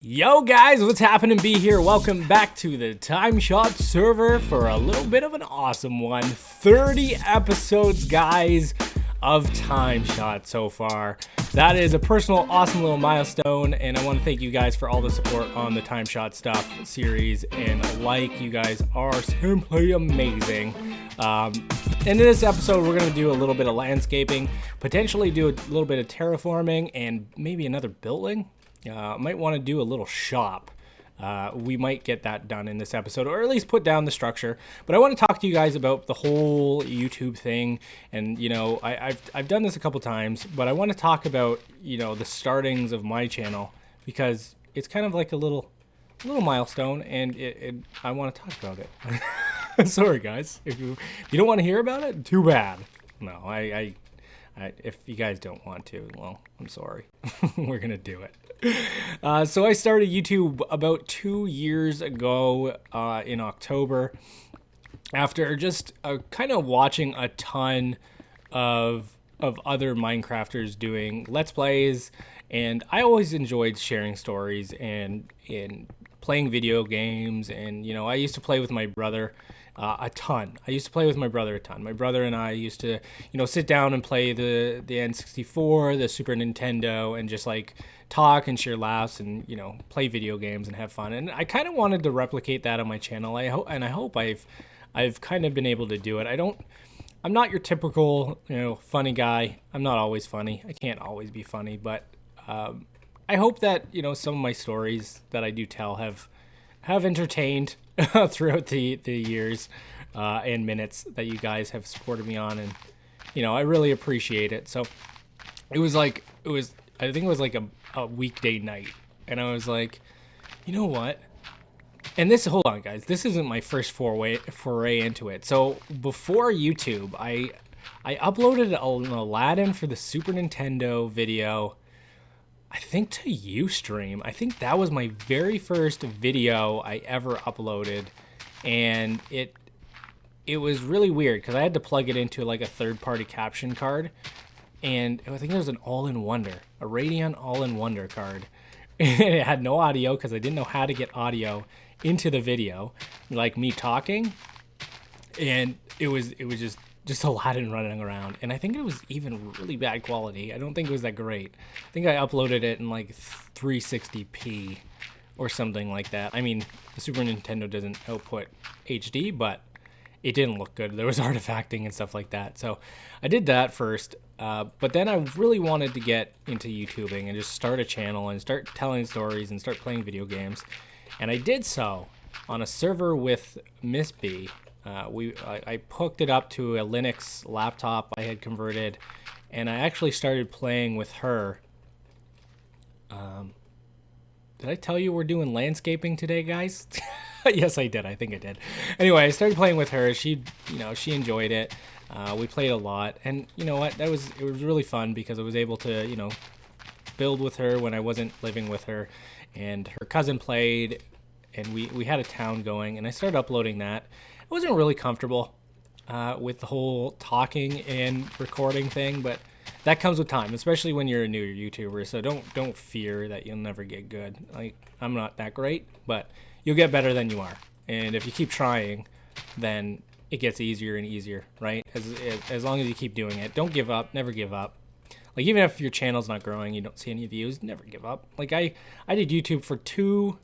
Yo guys, what's happening? B here. Welcome back to the TimeShot server for a little bit of an awesome one. 30 episodes, guys, of TimeShot so far. That is a personal, awesome little milestone, and I want to thank you guys for all the support on the TimeShot stuff series, and you guys are simply amazing. And in this episode, we're going to do a little bit of landscaping, potentially do a little bit of terraforming, and maybe another building. Might want to do a little shop. We might get that done in this episode, or at least put down the structure. But I want to talk to you guys about the whole YouTube thing. And, you know, I've done this a couple times, but I want to talk about, you know, the startings of my channel, because it's kind of like a little milestone, and I want to talk about it. Sorry, guys. If you don't want to hear about it, too bad. No, if you guys don't want to, well, I'm sorry. We're going to do it. So I started YouTube about 2 years ago in October, after just kind of watching a ton of other Minecrafters doing Let's Plays, and I always enjoyed sharing stories and playing video games. And, you know, I used to play with my brother a ton. My brother and I used to, you know, sit down and play the N64, the Super Nintendo, and just like talk and share laughs and, you know, play video games and have fun. And I kind of wanted to replicate that on my channel. I hope I've kind of been able to do it. I'm not your typical, you know, funny guy. I'm not always funny. I can't always be funny, but I hope that, you know, some of my stories that I do tell have entertained throughout the years and minutes that you guys have supported me on, and, you know, I really appreciate it. So I think it was like a weekday night, and I was like, you know what? And hold on, guys, this isn't my first foray into it. So before YouTube, I uploaded an Aladdin for the Super Nintendo video, I think, to Ustream. I think that was my very first video I ever uploaded, and it was really weird because I had to plug it into like a third-party caption card, and I think it was an All-in-Wonder, a Radeon All-in-Wonder card, and it had no audio because I didn't know how to get audio into the video, like me talking, and it was just Aladdin running around, and I think it was even really bad quality. I don't think it was that great. I think I uploaded it in like 360p or something like that. I mean, the Super Nintendo doesn't output HD, but it didn't look good. There was artifacting and stuff like that. So I did that first, but then I really wanted to get into YouTubing and just start a channel and start telling stories and start playing video games. And I did so on a server with Miss B. I hooked it up to a Linux laptop I had converted, and I actually started playing with her. Did I tell you we're doing landscaping today, guys? Yes, I did. I think I did. Anyway, I started playing with her. She enjoyed it. We played a lot, and you know what? It was really fun because I was able to, you know, build with her when I wasn't living with her, and her cousin played, and we had a town going, and I started uploading that. I wasn't really comfortable with the whole talking and recording thing, but that comes with time, especially when you're a new YouTuber. So don't fear that you'll never get good. Like, I'm not that great, but you'll get better than you are. And if you keep trying, then it gets easier and easier, right? As long as you keep doing it. Don't give up. Never give up. Like, even if your channel's not growing, you don't see any views, never give up. Like, I did YouTube for two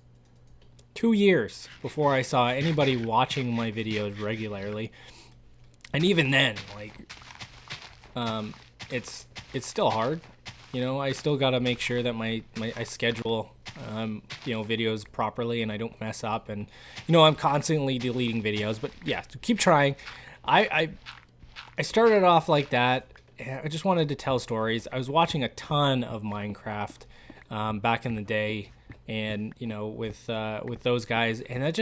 years before I saw anybody watching my videos regularly, and even then, like, it's still hard. You know, I still gotta make sure that I schedule you know, videos properly, and I don't mess up, and, you know, I'm constantly deleting videos. But yeah, so keep trying. I started off like that. I just wanted to tell stories. I was watching a ton of Minecraft back in the day, and, you know, with those guys, and it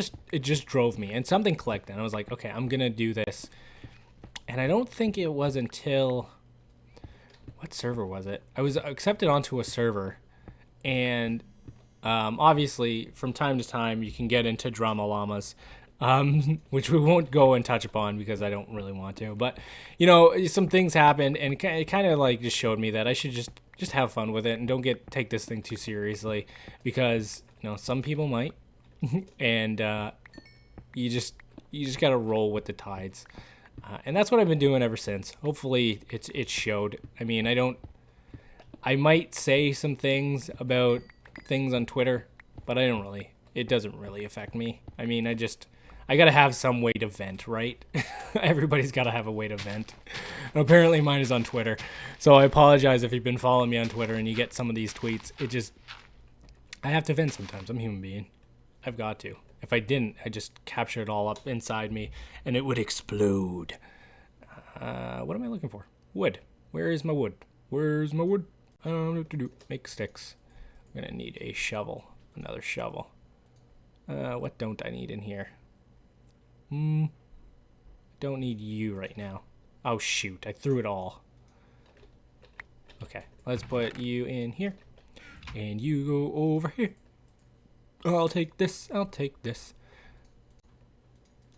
just drove me, and something clicked, and I was like, okay, I'm gonna do this. And I don't think it was until, what server was it? I was accepted onto a server, and obviously from time to time you can get into drama llamas, which we won't go and touch upon because I don't really want to. But, you know, some things happened, and it kind of like just showed me that I should just have fun with it and don't take this thing too seriously, because You know, some people might, and you just gotta roll with the tides, and that's what I've been doing ever since. Hopefully, it showed. I mean, I might say some things about things on Twitter, but I don't really. It doesn't really affect me. I mean, I gotta have some way to vent, right? Everybody's gotta have a way to vent. And apparently mine is on Twitter. So I apologize if you've been following me on Twitter and you get some of these tweets. I have to vent sometimes. I'm a human being. I've got to. If I didn't, I just capture it all up inside me and it would explode. What am I looking for? Wood. Where is my wood? Where's my wood? I don't know what to do. Make sticks. I'm gonna need a shovel. Another shovel. What don't I need in here? Don't need you right now. Oh shoot, I threw it all. Okay, let's put you in here. And you go over here. I'll take this, I'll take this.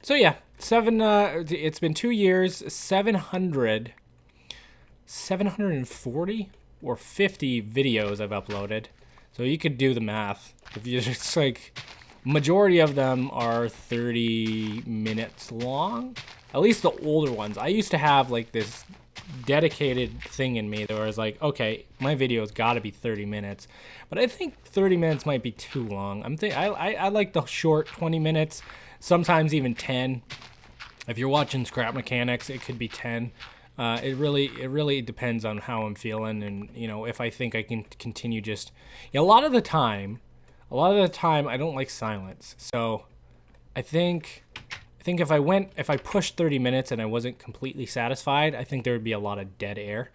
So yeah, it's been 2 years, 740 or 50 videos I've uploaded. So you could do the math. If you just like, majority of them are 30 minutes long. At least the older ones. I used to have like this dedicated thing in me that was like, okay, my video's got to be 30 minutes. But I think 30 minutes might be too long. I like the short 20 minutes, sometimes even 10. If you're watching Scrap Mechanics, it could be 10. It really depends on how I'm feeling, and you know, if I think I can continue just. Yeah, a lot of the time I don't like silence. So I think if I pushed 30 minutes and I wasn't completely satisfied, I think there would be a lot of dead air,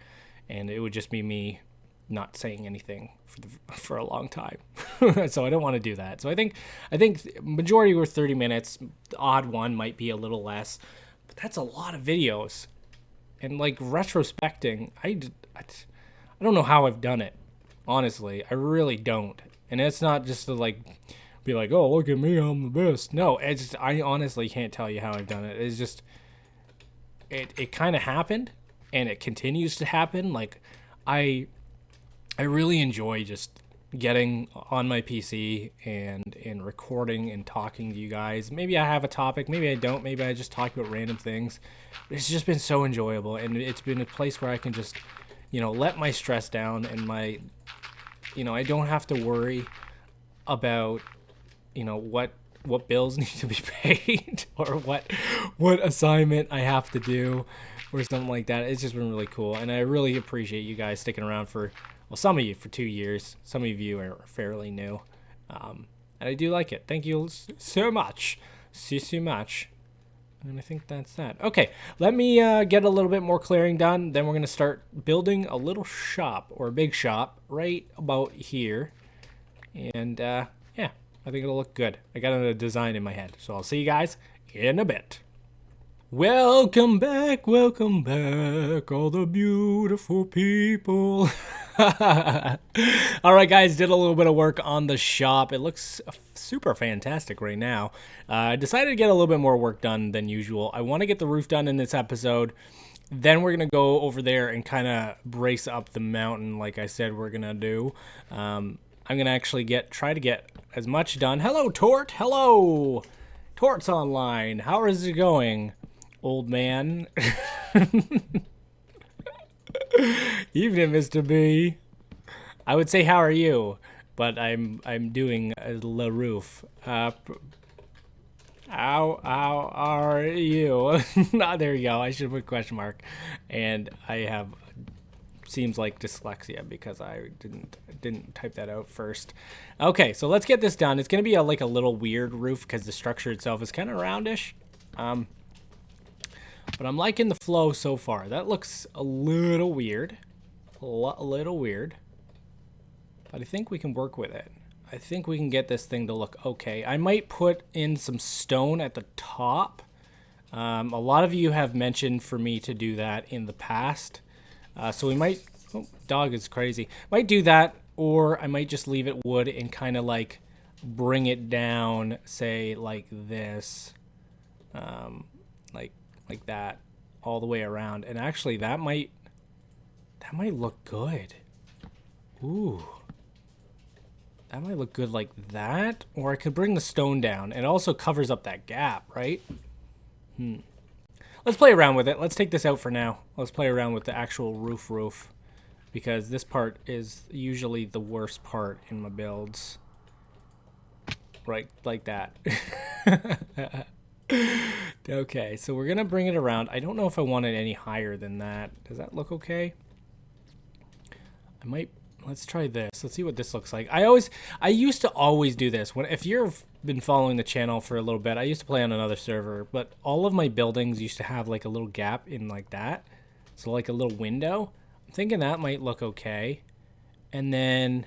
and it would just be me not saying anything for a long time. So I don't want to do that. So I think majority were 30 minutes. The odd one might be a little less, but that's a lot of videos. And like retrospecting, I don't know how I've done it. Honestly, I really don't. And it's not just to like be like, oh, look at me, I'm the best. No, I honestly can't tell you how I've done it. It's just it kind of happened, and it continues to happen. Like I really enjoy just getting on my PC and recording and talking to you guys. Maybe I have a topic, maybe I don't, maybe I just talk about random things. But it's just been so enjoyable, and it's been a place where I can just, you know, let my stress down, and my, you know, I don't have to worry about, you know, what bills need to be paid or what assignment I have to do or something like that. It's just been really cool, and I really appreciate you guys sticking around for, well, some of you for 2 years. Some of you are fairly new, and I do like it. Thank you so much. So much. And I think that's that. Okay, let me get a little bit more clearing done. Then we're going to start building a little shop, or a big shop, right about here. And, yeah, I think it'll look good. I got a design in my head. So I'll see you guys in a bit. Welcome back, all the beautiful people. All right, guys, did a little bit of work on the shop. It looks super fantastic right now. I decided to get a little bit more work done than usual. I want to get the roof done in this episode. Then we're going to go over there and kind of brace up the mountain like I said we're going to do. I'm going to actually try to get as much done. Hello, Tort. Hello. Tort's online. How is it going, old man? Evening, Mr. B. I would say how are you, but I'm doing la roof. How are you? There you go. I should put question mark. And I have seems like dyslexia because I didn't type that out first. Okay, so let's get this done. It's gonna be like a little weird roof because the structure itself is kind of roundish. But I'm liking the flow so far. That looks a little weird. A little weird. But I think we can work with it. I think we can get this thing to look okay. I might put in some stone at the top. A lot of you have mentioned for me to do that in the past. So we might... Oh, dog is crazy. Might do that, or I might just leave it wood and kind of like bring it down, say like this. Like that all the way around, and actually that might look good. Ooh, That might look good like that. Or I could bring the stone down. It also covers up that gap, right? Let's play around with it. Let's take this out for now. Let's play around with the actual roof. Because this part is usually the worst part in my builds. Right, like that. Okay, so we're going to bring it around. I don't know if I want it any higher than that. Does that look okay? I might... Let's try this. Let's see what this looks like. I used to always do this. If you've been following the channel for a little bit, I used to play on another server, but all of my buildings used to have like a little gap in like that. So like a little window. I'm thinking that might look okay. And then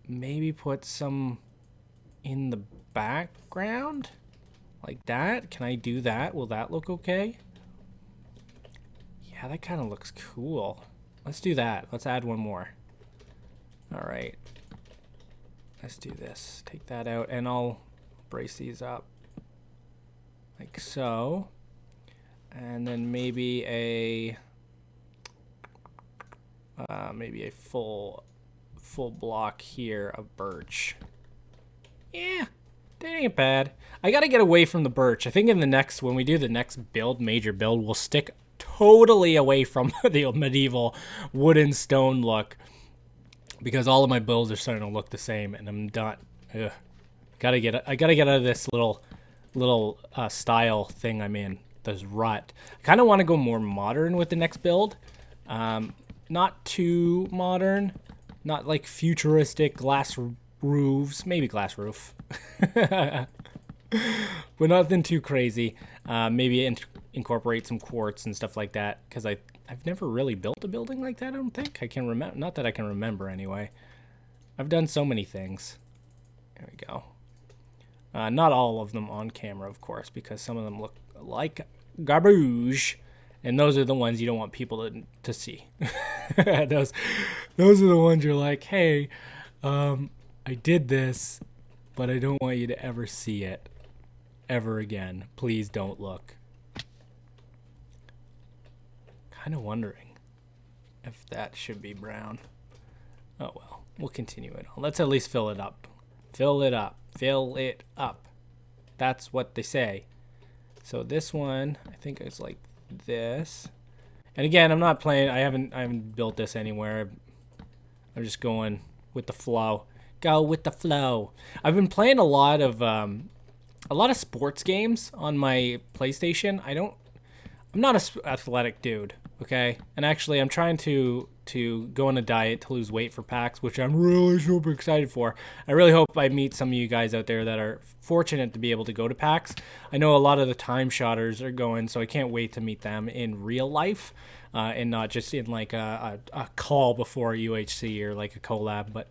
maybe put some in the background like that. Can I do that? Will that look okay? Yeah, that kind of looks cool. Let's do that. Let's add one more. All right. Let's do this. Take that out, and I'll brace these up like so. And then maybe a full block here of birch. Yeah, that ain't bad. I gotta get away from the birch. I think when we do the next build, major build, we'll stick totally away from the medieval wooden stone look, because all of my builds are starting to look the same, and I'm done. Ugh. I gotta get out of this little style thing I'm in. This rut. I kind of want to go more modern with the next build. Not too modern, not like futuristic glass roofs. Maybe glass roof, but nothing too crazy. Maybe incorporate some quartz and stuff like that, because I've never really built a building like that. I don't think I can remember. Not that I can remember anyway. I've done so many things. There we go. Not all of them on camera, of course, because some of them look like garbage, and those are the ones you don't want people to see. those are the ones you're like, hey, I did this, but I don't want you to ever see it ever again. Please don't look. Kind of wondering if that should be brown. Oh well, we'll continue it on. Let's at least fill it up. Fill it up. Fill it up. That's what they say. So this one, I think it's like this. And again, I'm not playing. I haven't built this anywhere. I'm just going with the flow. Go with the flow. I've been playing a lot of sports games on my PlayStation. I'm not an athletic dude, okay? And actually, I'm trying to go on a diet to lose weight for PAX, which I'm really super excited for. I really hope I meet some of you guys out there that are fortunate to be able to go to PAX. I know a lot of the time shotters are going, so I can't wait to meet them in real life, and not just in like a call before UHC or like a collab. But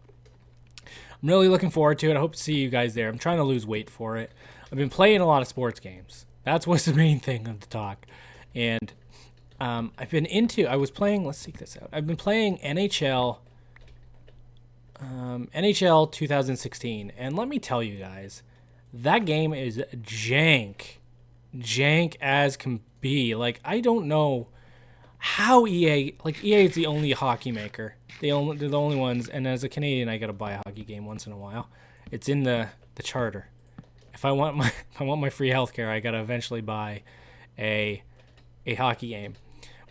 I'm really looking forward to it. I hope to see you guys there. I'm trying to lose weight for it. I've been playing a lot of sports games. That's what's the main thing of the talk. And I was playing, let's seek this out. I've been playing NHL 2016. And let me tell you guys, that game is jank. Jank as can be. Like, I don't know how EA is the only hockey maker. They're the only ones. And as a Canadian, I got to buy a hockey game once in a while. It's in the charter. If I want my free healthcare, I got to eventually buy a hockey game.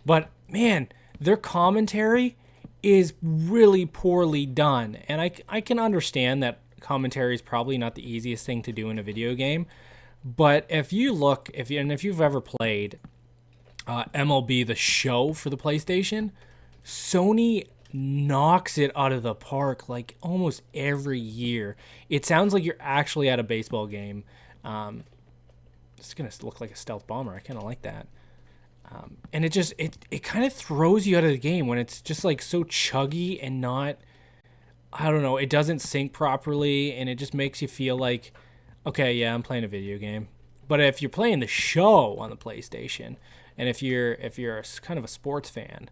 But man, their commentary is really poorly done, and I can understand that commentary is probably not the easiest thing to do in a video game. But if you've ever played MLB The Show for the PlayStation, Sony knocks it out of the park like almost every year. It sounds like you're actually at a baseball game. It's gonna look like a stealth bomber. I kind of like that. And it kind of throws you out of the game when it's just like so chuggy and not, I don't know, it doesn't sync properly, and it just makes you feel like, okay, yeah, I'm playing a video game. But if you're playing the show on the PlayStation, and if you're kind of a sports fan,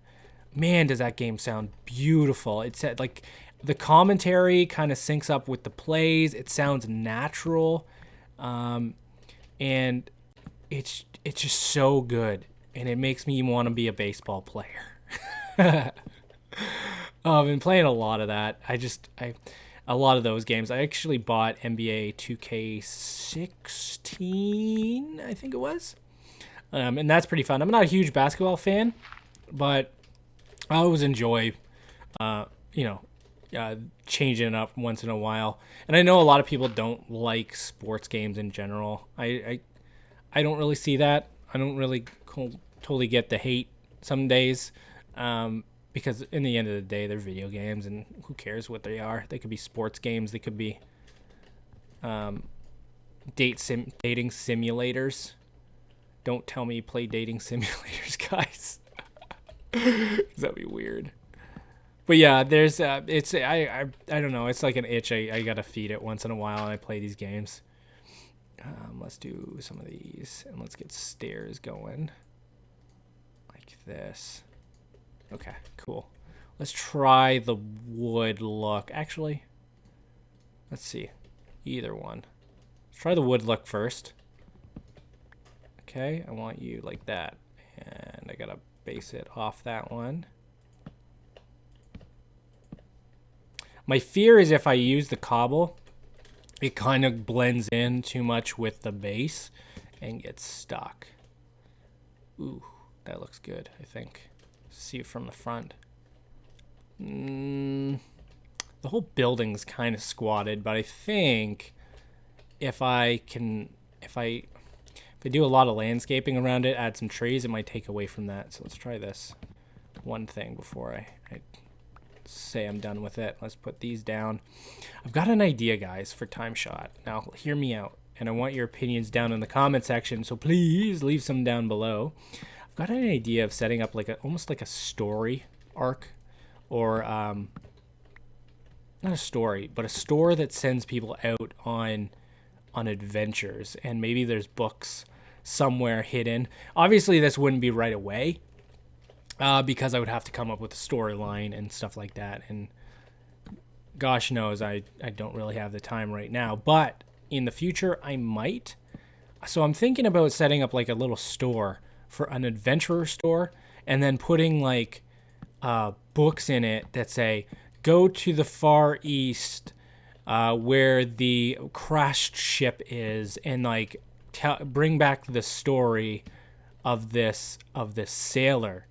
man, does that game sound beautiful. It's like the commentary kind of syncs up with the plays. It sounds natural, and it's just so good. And it makes me want to be a baseball player. I've been playing a lot of that. a lot of those games. I actually bought NBA 2K16, I think it was. And that's pretty fun. I'm not a huge basketball fan, but I always enjoy, changing it up once in a while. And I know a lot of people don't like sports games in general. I don't really see that. I don't really totally get the hate some days, because in the end of the day, they're video games, and who cares what they are? They could be sports games. They could be dating simulators. Don't tell me you play dating simulators, guys. That'd be weird. But yeah, there's I don't know. It's like an itch. I gotta feed it once in a while, and I play these games. Let's do some of these, and let's get stairs going like this. Okay, cool. Let's try the wood look. Actually, let's see. Either one. Let's try the wood look first. Okay, I want you like that. And I gotta base it off that one. My fear is if I use the cobble, it kind of blends in too much with the base and gets stuck. Ooh, that looks good, I think. See it from the front. The whole building's kind of squatted, but I think if I do a lot of landscaping around it, add some trees, it might take away from that. So let's try this one thing before I say I'm done with it. Let's put these down. I've got an idea, guys, for TimeShot. Now, hear me out, and I want your opinions down in the comment section, so please leave some down below. I've got an idea of setting up like almost like a story arc, or not a story, but a store that sends people out on adventures, and maybe there's books somewhere hidden. Obviously, this wouldn't be right away, because I would have to come up with a storyline and stuff like that, and gosh knows I don't really have the time right now, but in the future I might. So I'm thinking about setting up like a little store for an adventurer store, and then putting like books in it that say, go to the Far East where the crashed ship is, and like bring back the story of this sailor,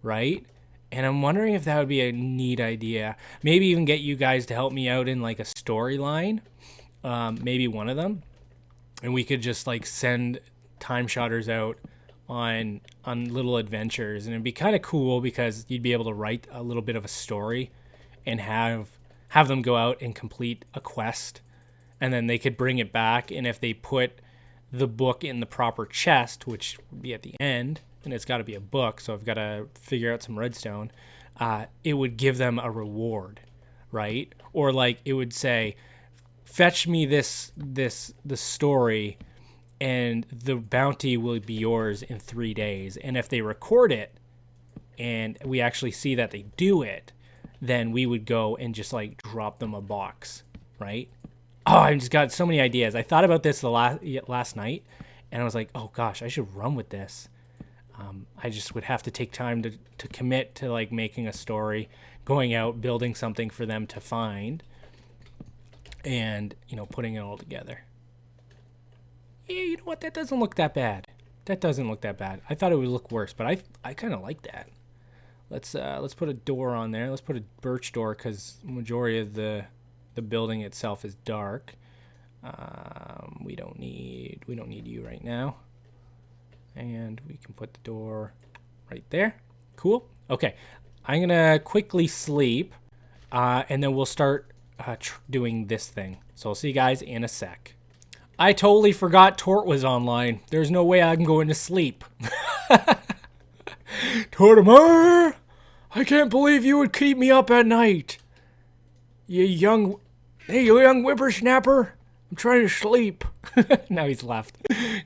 right? And I'm wondering if that would be a neat idea. Maybe even get you guys to help me out in like a storyline, maybe one of them, and we could just like send time shotters out on little adventures, and it'd be kind of cool because you'd be able to write a little bit of a story and have them go out and complete a quest, and then they could bring it back, and if they put the book in the proper chest, which would be at the end, and it's got to be a book, so I've got to figure out some redstone, it would give them a reward, right? Or like it would say, fetch me the story, and the bounty will be yours in 3 days. And if they record it and we actually see that they do it, then we would go and just like drop them a box, right? Oh, I just got so many ideas. I thought about this last night, and I was like, oh gosh, I should run with this. I just would have to take time to commit to like making a story, going out, building something for them to find, and putting it all together. Yeah, you know what? That doesn't look that bad. That doesn't look that bad. I thought it would look worse, but I kind of like that. Let's put a door on there. Let's put a birch door because the majority of the building itself is dark. We don't need you right now. And we can put the door right there. Cool. Okay. I'm going to quickly sleep, and then we'll start doing this thing. So I'll see you guys in a sec. I totally forgot Tort was online. There's no way I can go into sleep. Tortimer! I can't believe you would keep me up at night. You young whippersnapper. I'm trying to sleep. Now he's left.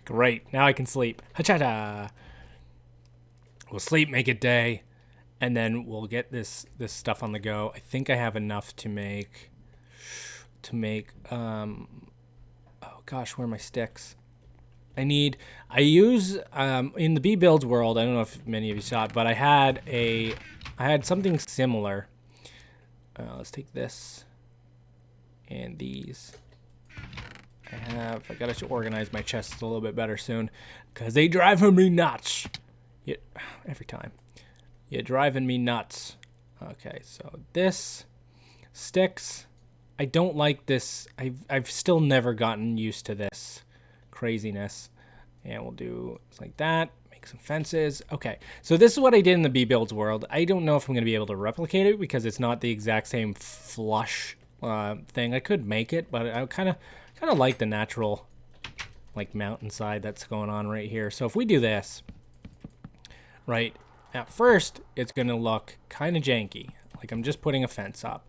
Great. Now I can sleep. Ha-cha-cha. We'll sleep, make it day, and then we'll get this stuff on the go. I think I have enough to make oh gosh, where are my sticks? I use in the B builds world, I don't know if many of you saw it, but I had something similar. Let's take this. and these. I gotta organize my chests a little bit better soon, because they driving me nuts. Every time. You're driving me nuts. Okay, so this sticks. I don't like this. I've still never gotten used to this craziness. And we'll do like that. Make some fences. Okay, so this is what I did in the B-Builds world. I don't know if I'm going to be able to replicate it because it's not the exact same flush thing. I could make it, but I kind of like the natural like mountainside that's going on right here. So if we do this, right, at first it's going to look kind of janky, like I'm just putting a fence up.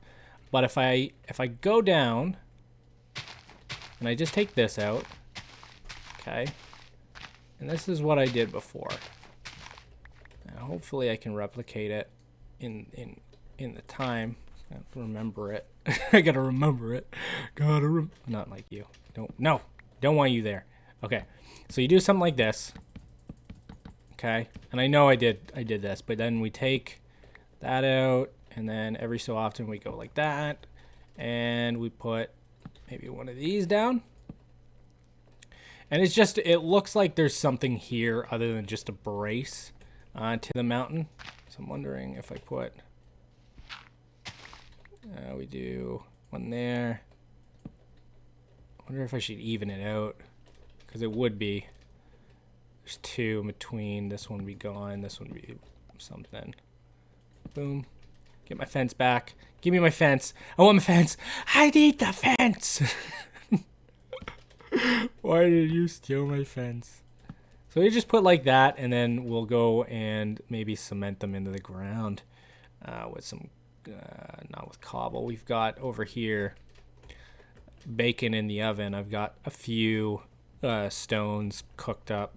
But if I go down and I just take this out, okay, and this is what I did before. Now hopefully I can replicate it in the time. I have to remember it. I gotta remember it. Not like you. Don't want you there. Okay, so you do something like this. Okay, and I know I did this, but then we take that out, and then every so often we go like that, and we put maybe one of these down. And it's just, it looks like there's something here other than just a brace to the mountain. So I'm wondering if I put, we do one there. I wonder if I should even it out, because it would be, there's two in between. This one would be gone, this one would be something. Boom. Get my fence back. Give me my fence. I want my fence. I need the fence. Why did you steal my fence? So you just put like that, and then we'll go and maybe cement them into the ground with some, not with cobble. We've got over here bacon in the oven. I've got a few stones cooked up.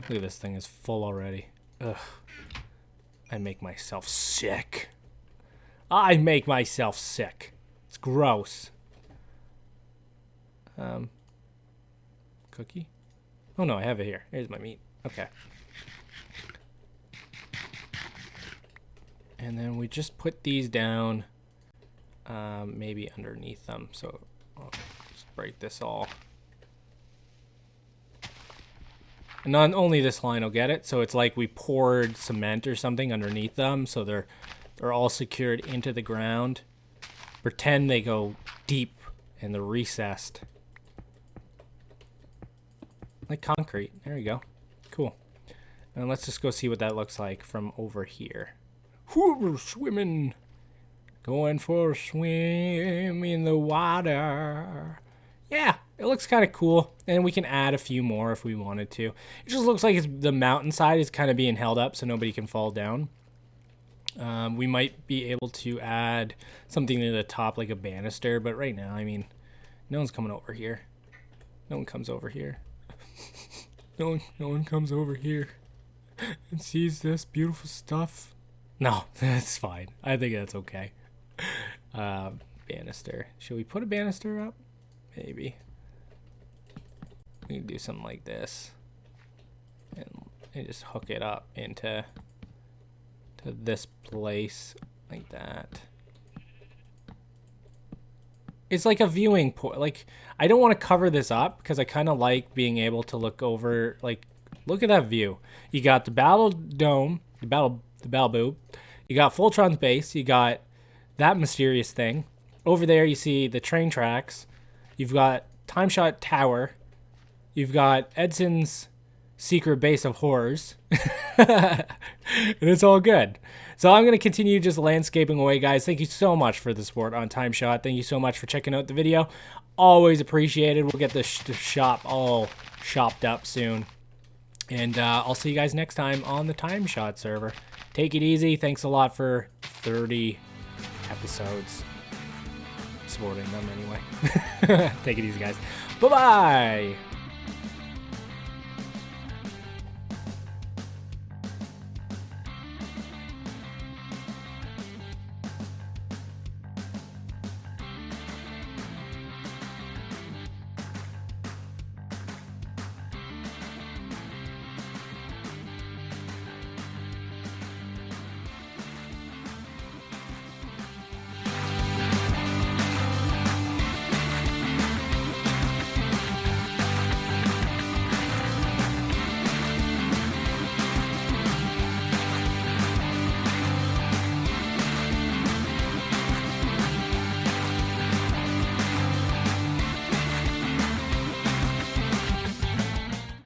Look at this thing is full already. Ugh. I make myself sick. I make myself sick. It's gross. Cookie? Oh no, I have it here. Here's my meat. Okay. And then we just put these down, maybe underneath them. So I'll just break this all. And not only this line will get it, so it's like we poured cement or something underneath them, so they're all secured into the ground. Pretend they go deep and they're recessed. Like concrete. There you go. Cool. And let's just go see what that looks like from over here. Whoo, we're swimming. Going for a swim in the water. Yeah, it looks kind of cool. And we can add a few more if we wanted to. It just looks like the mountainside is kind of being held up so nobody can fall down. We might be able to add something to the top like a banister, but right now, I mean, no one's coming over here. No one comes over here. No one comes over here and sees this beautiful stuff. No, that's fine. I think that's okay. Banister. Should we put a banister up? Maybe. We can do something like this. And just hook it up into this place like that. It's like a viewing point. Like, I don't want to cover this up because I kind of like being able to look over. Like, look at that view. You got the battle dome, the battle boob. You got Fultron's base. You got that mysterious thing. Over there, you see the train tracks. You've got TimeShot Tower. You've got Edson's secret base of horrors. And it's all good. So I'm going to continue just landscaping away, guys. Thank you so much for the support on TimeShot. Thank you so much for checking out the video. Always appreciated. We'll get the shop all shopped up soon. And I'll see you guys next time on the TimeShot server. Take it easy. Thanks a lot for 30 episodes. Supporting them anyway. Take it easy, guys. Bye-bye.